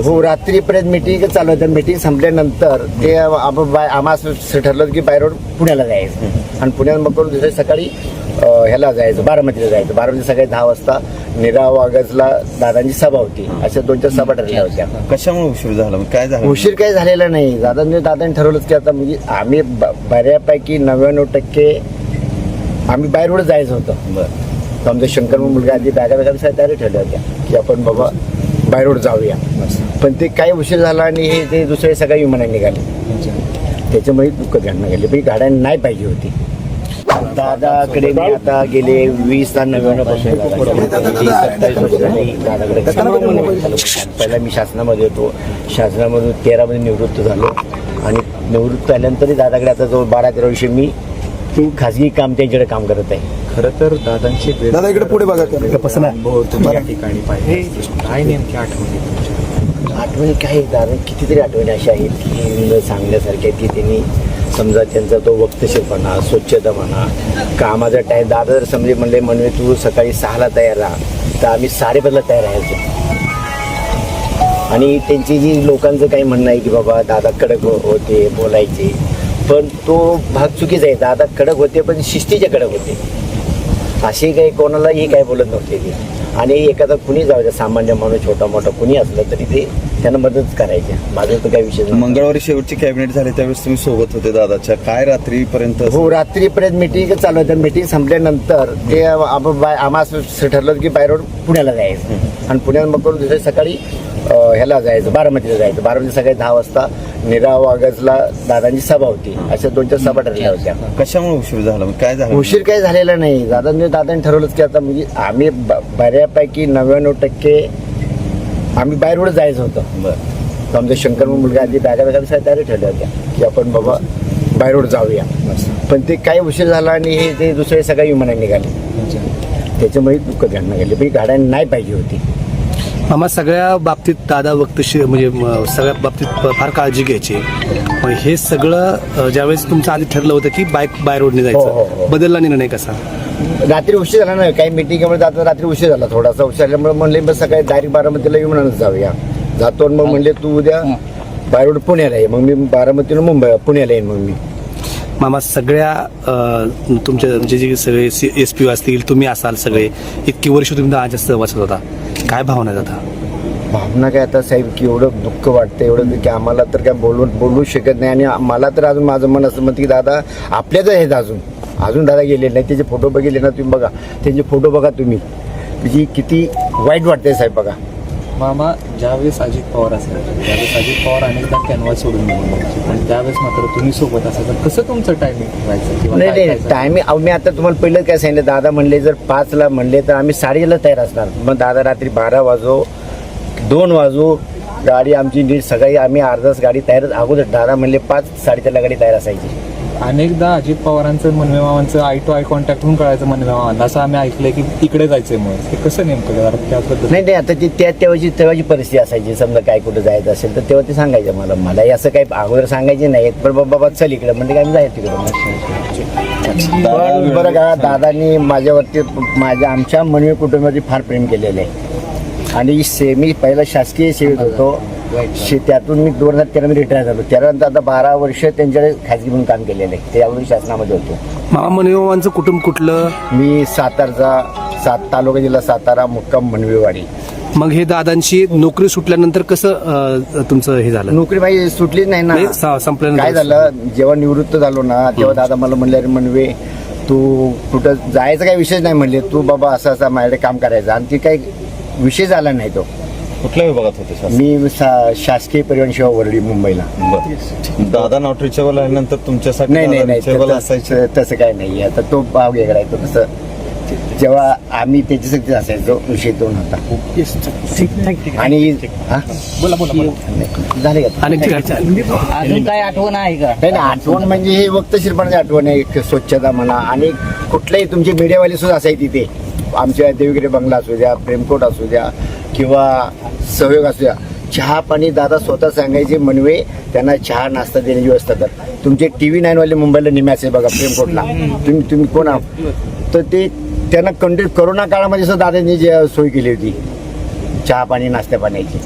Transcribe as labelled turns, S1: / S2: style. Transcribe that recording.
S1: हो, रात्रीपर्यंत मीटिंग चालू होतं. मीटिंग संपल्यानंतर ते आम्हाला ठरलं की बाय रोड पुण्याला जायचं आणि पुण्यात मग करून दुसऱ्या सकाळी ह्याला जायचं, बारामतीला जायचं. बारामती सकाळी 10 वाजता निरा वागजला दादांची सभा होती. अशा 2-4 सभा ठरल्या होत्या.
S2: कशामुळे उशीर झाला, काय झालं?
S1: उशीर काही झालेला नाही. दादांनी ठरवलंच की आता म्हणजे आम्ही बऱ्यापैकी 99% आम्ही बाय रोड जायचं होतं.
S2: बरं.
S1: आमचा शंकर मुलगा आधी बॅगा तयारी ठरल्या होत्या की आपण बाबा बाय रोड जाऊया. पण ते काही उशीर झाला आणि हे ते दुसरे सगळ्या विमानाने निघाले. त्याच्यामुळे दुःख घडणं गेले. पण ही गाड्या नाही पाहिजे होती. दादाकडे मी आता गेले 20-99 पासून पहिला मी शासनामध्ये होतो. शासनामधून 13 मध्ये निवृत्त झालो आणि निवृत्त झाल्यानंतरही दादाकडे आता जवळ 12-13 वर्ष मी खाजगी काम त्यांच्याकडे काम करत आहे.
S3: खरं तर दादांची
S4: दादा इकडे पुढे बघा.
S3: तुम्ही या ठिकाणी पाहिजे काय नेमकी
S1: आठवणी काय दादा कितीतरी आठवणी अशा आहेत की सांगण्यासारख्या की त्यांनी समजा त्यांचा तो वक्तशीरपणा, स्वच्छता म्हणा, कामाचा टाईम. दादा जर समजे म्हणले तू सकाळी 6ला तयार राहा तर आम्ही 5:30ला तयार राहायचो. आणि त्यांची जी लोकांचं काही म्हणणं आहे की बाबा दादा कडक होते, बोलायचे, पण तो भाग चुकीचा आहे. दादा कडक होते पण शिस्तीचे कडक होते. असे काही कोणालाही काय बोलत नव्हते ते. आणि एखादा कुणी जाऊ द्या, सामान्य माणूस छोटा मोठा कुणी असलं तरी ते त्यांना मदत करायची. माझं तर काही विषय नाही.
S2: मंगळवारी शेवटची कॅबिनेट झाली त्यावेळेस तुम्ही सोबत होते दादाच्या. काय रात्रीपर्यंत?
S1: हो, रात्रीपर्यंत मीटिंग चालू होतं. मीटिंग संपल्यानंतर ते आम्हाला ठरलं की बाय रोड पुण्याला जायचं आणि पुण्यात मग करून दुसऱ्या सकाळी ह्याला जायचं, बारामतीला जायचं. बारामती सकाळी 10 वाजता निरा वागजला दादांची सभा होती. अशा 2-4 सभा ठरल्या होत्या.
S2: कशामुळे उशीर झाला, काय झालं?
S1: उशीर काही झालेला नाही. दादांनी ठरवलंच की आता म्हणजे आम्ही बऱ्यापैकी 99% आम्ही बाय रोड जायचं होतं.
S2: बरं.
S1: आमचा शंकर मुलगा आधी बॅगा तयारी ठरल्या होत्या की आपण बाबा बाय रोड जाऊया. पण ते काही उशीर झाला आणि हे ते दुसरे सगळ्या विमानाने निघाले. त्याच्यामुळे दुःख घडणं गेले. पण ही गाड्या नाही पाहिजे होती.
S4: मामा सगळ्या बाबतीत दादा वक्तशीर म्हणजे सगळ्या बाबतीत फार काळजी घ्यायची. पण हे सगळं ज्यावेळेस तुमचं आधी ठरलं होतं की बाय रोडने जायचं, बदलला निर्णय कसा?
S1: रात्री उशीर झाला नाही. काही मिटिंगमुळे जातो रात्री उशीर झाला. थोडासा उशीर झाल्यामुळे म्हणले बस सकाळी डायरेक्ट बारामतीला विमानानं जाऊया. जातो मग म्हणले तू उद्या बाय रोड पुण्याला आहे. मग मी बारामतीला पुण्याला येईन. मग मी
S4: मामा सगळ्या तुमच्या म्हणजे जे सगळे SP असतील, तुम्ही असाल, सगळे इतकी वर्ष तुम्ही दादाच्या सहवासात होता, काय भावना जाता?
S1: भावना काय आता साहेब की एवढं दुःख वाटतं एवढं की आम्हाला तर काय बोलू शकत नाही. आणि मला तर अजून माझं मन असं म्हणतं की दादा आपल्याच आहेत. अजून दादा गेले नाही. त्याचे फोटो बघितले ना तुम्ही, बघा त्यांचे फोटो बघा तुम्ही, त्याची किती वाईट वाटते साहेब. बघा
S3: मामा, ज्यावेळेस अजित पवार असेल, त्यावेळेस अजित पवार अनेकदा कॅनव्हास सोडून निघून जायचे आणि त्यावेळेस मात्र तुम्ही सोबत असायचं. कसं तुमचं टायमिंग व्हायचं?
S1: नाही टायमिंग मी आता तुम्हाला पहिलं काय सांगितलं. दादा म्हणले जर 5ला म्हणले तर आम्ही 5:30ला तयार असणार. मग दादा रात्री 12 वाजो 2 वाजो गाडी आमची नीट सकाळी आम्ही अर्धाच गाडी तयार अगोदर. दादा म्हणले 5-3:30ला गाडी तयार असायची.
S3: अनेकदा अजित पवारांचं मनवे मामांचं आय टू आय कॉन्टॅक्ट होऊन कळायचं मनवे मामांना, असं आम्ही ऐकलंय की तिकडे जायचंय. मग ते कसं नेमकं त्याबद्दल?
S1: नाही आता ती तेव्हाची परिस्थिती असायची. समजा काय कुठं जायचं असेल तर तेव्हा ते सांगायचं मला असं काही अगोदर सांगायचे नाही. पण बाबा चल इकडं म्हणजे काय जायचं तिकडं. पण बरं का दादांनी माझ्यावरती आमच्या मनवे कुटुंबावरती फार प्रेम केलेलं आहे. आणि मी पहिला शासकीय सेवेत होतो. त्यातून मी 2013 मध्ये रिटायर झालो. त्यानंतर आता 12 वर्ष त्यांच्याकडे खाजगी म्हणून काम केलेलं आहे. त्यावेळी शासनामध्ये होतो.
S4: मामा मनवेमामांचं कुटुंब कुठलं?
S1: मी सातारचा तालुका जिल्हा सातारा, मुक्काम मनवेवाडी.
S4: मग हे दादांची नोकरी सुटल्यानंतर कसं तुमचं हे झालं?
S1: नोकरी माझी सुटलीच नाही ना.
S4: संपल्यानंतर
S1: काय झालं, जेव्हा निवृत्त झालो ना तेव्हा दादा मला म्हणले अरे मनवे तू कुठं जायचं काही विषय नाही. म्हणले तू बाबा असं माझ्याकडे काम करायचं. आणि ती काही विषय झाला नाही. तो
S2: कुठल्या विभागात होते?
S1: मी शासकीय परिवहन सेवा वरळी, मुंबईला.
S2: दादा नॉट रिचेबल आल्यानंतर तुमच्यासाठी
S1: नाही तसं काय नाही. आता तो भाव वेगळा आहे. तो कसं जेव्हा आम्ही त्याच्यासाठी असायचो विषय तो नव्हता. आणि झाले का
S5: अजून काय आठवण आहे का?
S1: नाही आठवण म्हणजे हे वक्तशीरपणाची आठवण आहे. स्वच्छता म्हणा आणि कुठल्याही तुमचे मीडियावाले सुद्धा असायचे तिथे. आमच्या देवगिरी बंगला असू द्या, प्रेमकोट असू द्या किंवा सहयोग असू द्या, चहा पाणी दादा स्वतः सांगायचे मनवे त्यांना चहा नाश्ता देण्याची व्यवस्था कर. तुमचे TV9 वाले मुंबईला निम्याचे बघा प्रेमकोटला. तुम्ही कोण आहात तर ते त्यांना कंटिन्यू करोना काळामध्ये सुद्धा दादांनी जी सोय केली होती चहा पाणी नाश्त्या पाण्याची.